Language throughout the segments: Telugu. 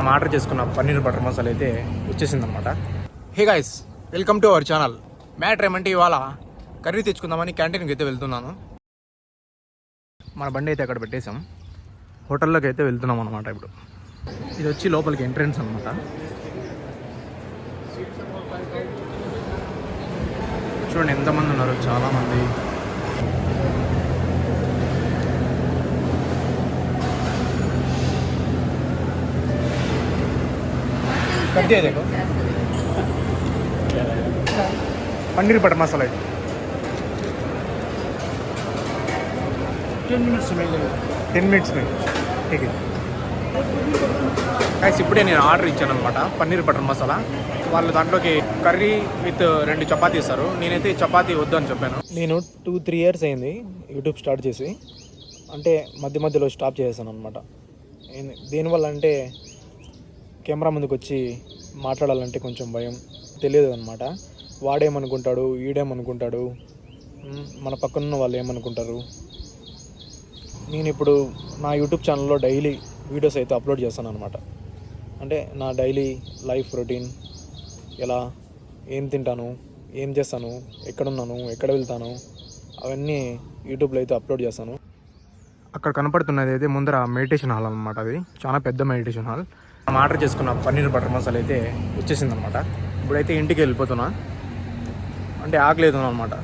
మనం ఆర్డర్ చేసుకున్న పన్నీర్ బటర్ మసాలా అయితే వచ్చేసింది అనమాట. Hey guys, welcome to our channel. Matter ఏమంటే ఇవాళ కర్రీ తెచ్చుకుందామని క్యాంటీన్కి అయితే వెళ్తున్నాను. మన బండి అయితే అక్కడ పెట్టేసాం. హోటల్లోకి అయితే వెళ్తున్నాం అనమాట. ఇప్పుడు ఇది వచ్చి లోపలికి ఎంట్రన్స్ అనమాట. చూడండి ఎంతమంది ఉన్నారు, చాలామంది. कर दिया देखो पनीर बटर मसाला 10 मिनट्स में 10 मिनट्स में ठीक है గైస్. ఇప్పుడే నేను ఆర్డర్ ఇచ్చాను అనమాట పన్నీర్ బటర్ మసాలా. వాళ్ళు దాంట్లోకి కర్రీ విత్ 2 చపాతీ ఇస్తారు. నేనైతే చపాతీ వద్దు అని చెప్పాను. నేను 2-3 ఇయర్స్ అయింది యూట్యూబ్ స్టార్ట్ చేసి. అంటే మధ్య మధ్యలో స్టాప్ చేసేసాను అనమాట. దేనివల్ల అంటే కెమెరా ముందుకు వచ్చి మాట్లాడాలంటే కొంచెం భయం, తెలియదు అనమాట. వాడేమనుకుంటాడు, ఈడేమనుకుంటాడు, మన పక్కనున్న వాళ్ళు ఏమనుకుంటారు. నేను ఇప్పుడు నా యూట్యూబ్ ఛానల్లో డైలీ వీడియోస్ అయితే అప్లోడ్ చేస్తాను అనమాట. అంటే నా డైలీ లైఫ్ రొటీన్, ఎలా ఏం తింటాను, ఏం చేస్తాను, ఎక్కడున్నాను, ఎక్కడ వెళ్తాను, అవన్నీ యూట్యూబ్లో అయితే అప్లోడ్ చేస్తాను. అక్కడ కనపడుతున్నది అయితే ముందర మెడిటేషన్ హాల్ అనమాట. అది చాలా పెద్ద మెడిటేషన్ హాల్. మనం ఆర్డర్ చేసుకున్న పన్నీర్ బటర్ మసాలా అయితే వచ్చేసింది అనమాట. ఇప్పుడైతే ఇంటికి వెళ్ళిపోతున్నా. అంటే ఆకలేదు అనమాట.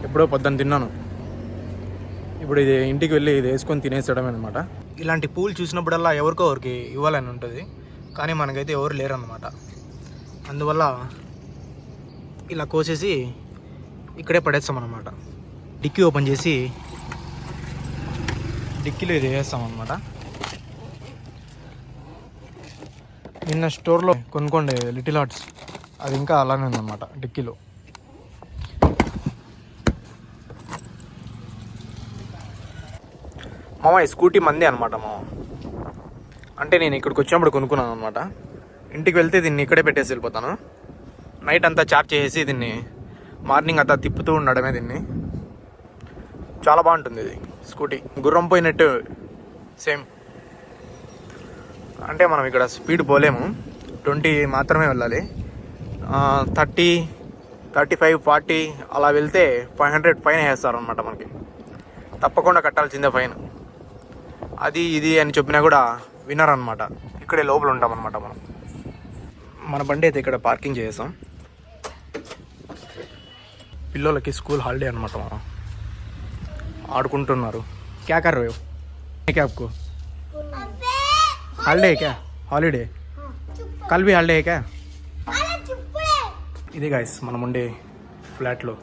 ఎప్పుడో పొద్దున్న తిన్నాను. ఇప్పుడు ఇది ఇంటికి వెళ్ళి ఇది వేసుకొని తినేసడమే అనమాట. ఇలాంటి పూలు చూసినప్పుడల్లా ఎవరికో ఎవరికి ఇవ్వాలని ఉంటుంది, కానీ మనకైతే ఎవరు లేరు అనమాట. అందువల్ల ఇలా కోసేసి ఇక్కడే పడేస్తాం అనమాట. డిక్కీ ఓపెన్ చేసి డిక్కీలో ఇది వేస్తాం అనమాట. నిన్న స్టోర్లో కొనుక్కోండి లిటిల్ హార్ట్స్, అది ఇంకా అలానే ఉందన్నమాట డిక్కీలో. మామ ఈ స్కూటీ మందే అనమాట మామ. అంటే నేను ఇక్కడికి వచ్చినప్పుడు కొనుక్కున్నాను అనమాట. ఇంటికి వెళ్తే దీన్ని ఇక్కడే పెట్టేసి వెళ్ళిపోతాను. నైట్ అంతా చార్జ్ చేసేసి దీన్ని మార్నింగ్ అంతా తిప్పుతూ ఉండడమే. దీన్ని చాలా బాగుంటుంది ఇది స్కూటీ. గుర్రం పోయినట్టు సేమ్. అంటే మనం ఇక్కడ స్పీడ్ పోలేము, 20 మాత్రమే వెళ్ళాలి. 30, 35, 40 అలా వెళ్తే 500 ఫైన్ వేస్తారనమాట. మనకి తప్పకుండా కట్టాల్సిందే ఫైన్. అది ఇది అని చెప్పినా కూడా వినరనమాట. ఇక్కడే లోపల ఉంటామన్నమాట మనం. మన బండి అయితే ఇక్కడ పార్కింగ్ చేసాం. పిల్లలకి స్కూల్ హాలిడే అనమాట. మనం ఆడుకుంటున్నారు. క్యా కర్ రहे हो? क्या आपको हॉलीडे है क्या? हॉलीडे कल भी हॉलीडे है क्या? ఇది గైస్ మనం ఉండే ఫ్లాట్లో